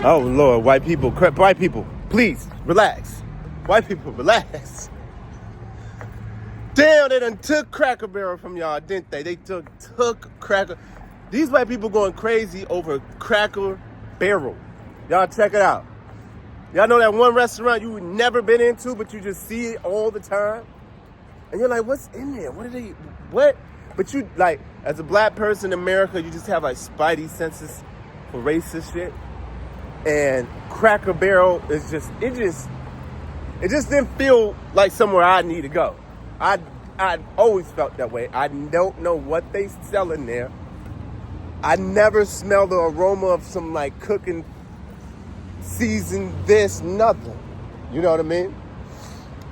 Oh Lord, white people, please relax. White people, relax. Damn, they done took Cracker Barrel from y'all, didn't they? They took Cracker. These white people going crazy over Cracker Barrel. Y'all check it out. Y'all know that one restaurant you never been into, but you just see it all the time? And you're like, what's in there? What? But you, like, as a black person in America, you just have, like, spidey senses for racist shit. And Cracker Barrel is it just didn't feel like somewhere I need to go. I always felt that way. I don't know what they sell in there. I never smelled the aroma of some, like, cooking, seasoned this, nothing. You know what I mean?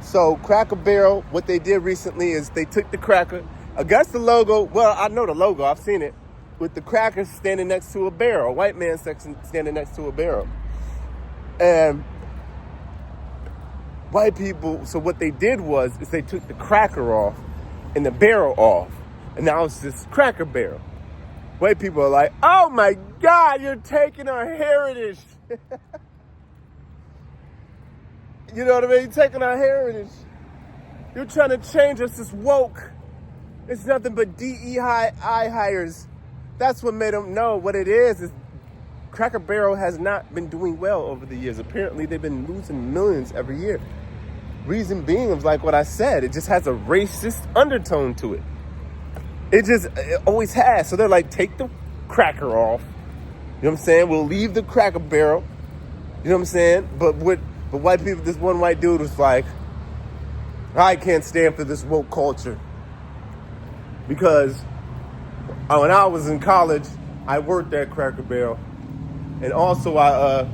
So Cracker Barrel, what they did recently is they took the cracker, I guess the logo, well, I know the logo, I've seen it, with the crackers standing next to a barrel, a white man standing next to a barrel. And white people, so what they did is they took the cracker off and the barrel off. And now it's this Cracker Barrel. White people are like, oh my God, you're taking our heritage. You know what I mean? You're taking our heritage. You're trying to change us. It's woke. It's nothing but DEI hires. That's what made them know what it is Cracker Barrel has not been doing well over the years. Apparently, they've been losing millions every year. Reason being is like what I said. It just has a racist undertone to it. It always has. So they're like, take the cracker off. You know what I'm saying? We'll leave the Cracker Barrel. You know what I'm saying? But white people, this one white dude was like, I can't stand for this woke culture. Because when I was in college, I worked at Cracker Barrel. And also I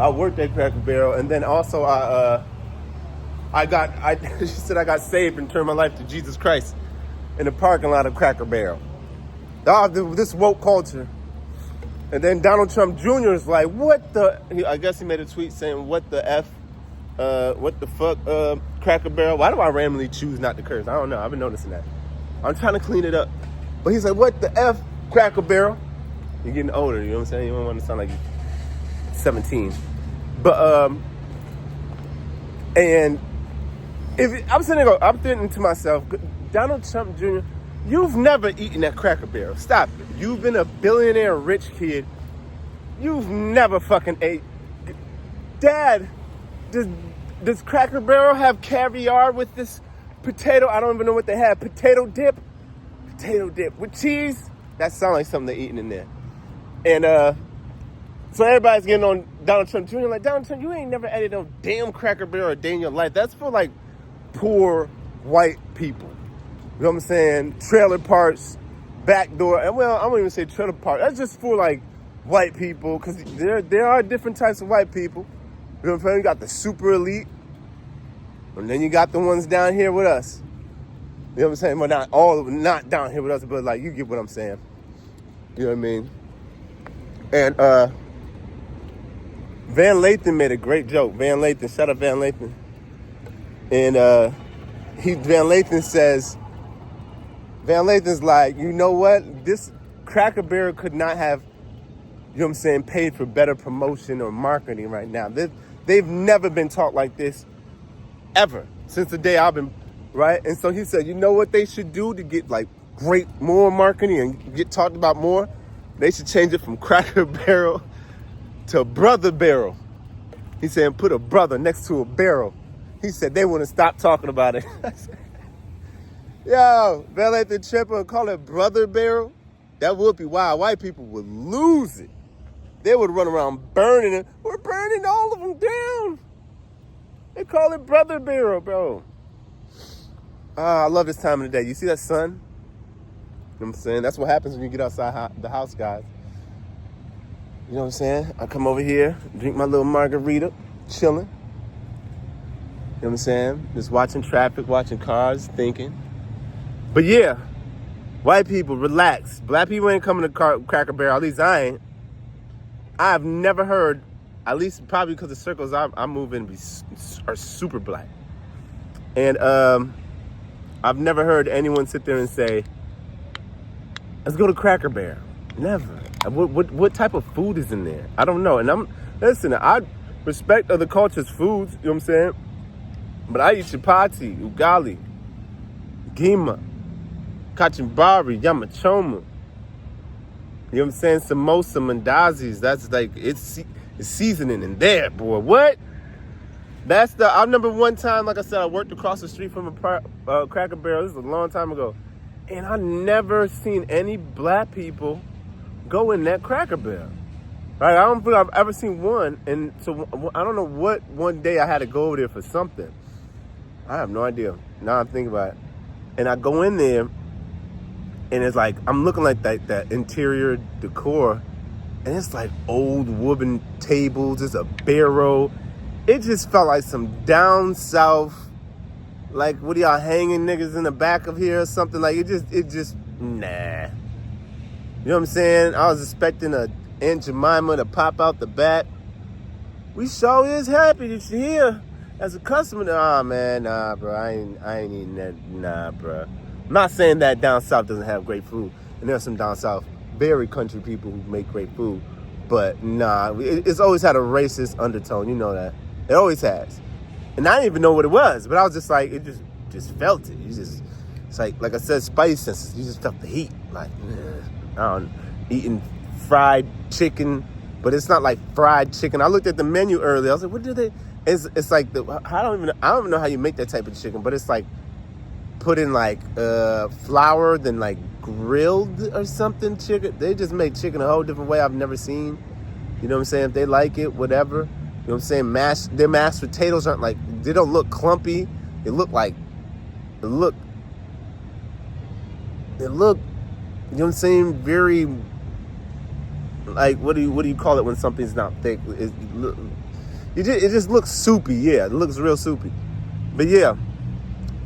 worked at Cracker Barrel. And then also she said I got saved and turned my life to Jesus Christ in the parking lot of Cracker Barrel. This woke culture. And then Donald Trump Jr. is like, I guess he made a tweet saying, what the fuck, Cracker Barrel? Why do I randomly choose not to curse? I don't know. I've been noticing that. I'm trying to clean it up. But he's like, what the F, Cracker Barrel? You're getting older, you know what I'm saying? You don't want to sound like you're 17. But, and I'm thinking to myself, Donald Trump Jr., you've never eaten at Cracker Barrel. Stop it. You've been a billionaire rich kid. You've never fucking ate. Dad, does Cracker Barrel have caviar with this potato? I don't even know what they have. Potato dip with cheese. That sounds like something they're eating in there. And so everybody's getting on Donald Trump Jr. Like, Donald Trump, you ain't never ate no damn Cracker Barrel a day in your life. That's for like poor white people. You know what I'm saying? Trailer parks, back door. And well, I won't even say trailer park. That's just for like white people, because there are different types of white people. You know what I'm saying? You got the super elite, and then you got the ones down here with us. You know what I'm saying? Well, not down here with us, but like, you get what I'm saying. You know what I mean? And Van Lathan made a great joke. Van Lathan, shout out Van Lathan. And Van Lathan's like, you know what? This Cracker Barrel could not have, you know what I'm saying, paid for better promotion or marketing right now. They've never been taught like this ever since the day I've been, right? And so he said, you know what they should do to get like more marketing and get talked about more? They should change it from Cracker Barrel to Brother Barrel. He said, put a brother next to a barrel. He said they wouldn't stop talking about it. Yo, Van Lathan Tripper, call it Brother Barrel. That would be wild. White people would lose it. They would run around burning it. We're burning all of them down. They call it Brother Barrel, bro. I love this time of the day. You see that sun? You know what I'm saying? That's what happens when you get outside the house, guys. You know what I'm saying? I come over here, drink my little margarita, chilling. You know what I'm saying? Just watching traffic, watching cars, thinking. But yeah, white people, relax. Black people ain't coming to Cracker Barrel. At least I ain't. I've never heard, at least probably because the circles I move in are super black. And I've never heard anyone sit there and say, let's go to Cracker Barrel. Never. What type of food is in there? I don't know. And listen, I respect other cultures' foods, you know what I'm saying? But I eat chapati, ugali, gima, kachumbari, yamachoma. You know what I'm saying? Samosa, mandazis. That's like, it's seasoning in there, boy. What? I remember one time, like I said, I worked across the street from a Cracker Barrel. This was a long time ago. And I never seen any black people go in that Cracker Barrel. Right? I don't think I've ever seen one. And so I don't know what one day I had to go over there for something. I have no idea. Now I'm thinking about it. And I go in there, and it's like, I'm looking like that interior decor, and it's like old wooden tables. It's a barrel. It just felt like some down south, like, what are y'all hanging niggas in the back of here or something? Like, it just, nah. You know what I'm saying? I was expecting Aunt Jemima to pop out the back. We sure is happy that you're here as a customer. Nah, man, nah, bro. I ain't eating that. Nah, bro. I'm not saying that down south doesn't have great food. And there's some down south, very country people who make great food. But nah, it's always had a racist undertone. You know that. It always has. And I didn't even know what it was. But I was just like, it just felt it. It's like I said, spice senses. You just felt the heat. Like, I don't know, eating fried chicken. But it's not like fried chicken. I looked at the menu earlier. I was like, what do they? It's like, I don't even know how you make that type of chicken. But it's like, put in like flour, then like grilled or something chicken. They just make chicken a whole different way I've never seen. You know what I'm saying? If they like it, whatever. You know what I'm saying? Their mashed potatoes aren't like, they don't look clumpy. They look, you know what I'm saying? Very, like, what do you call it when something's not thick? It just looks soupy. Yeah, it looks real soupy. But yeah.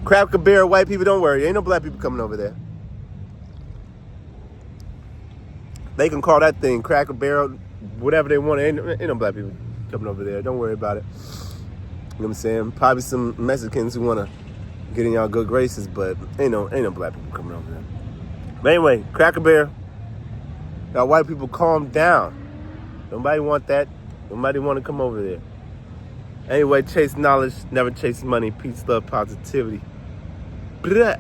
Cracker Barrel, white people, don't worry. Ain't no black people coming over there. They can call that thing Cracker Barrel, whatever they want. Ain't no black people coming over there. Don't worry about it. You know what I'm saying? Probably some Mexicans who want to get in y'all good graces, but ain't no black people coming over there. But anyway, Cracker Barrel, y'all white people, calm down. Nobody want that. Nobody want to come over there. Anyway, chase knowledge, never chase money. Peace, love, positivity. Blah.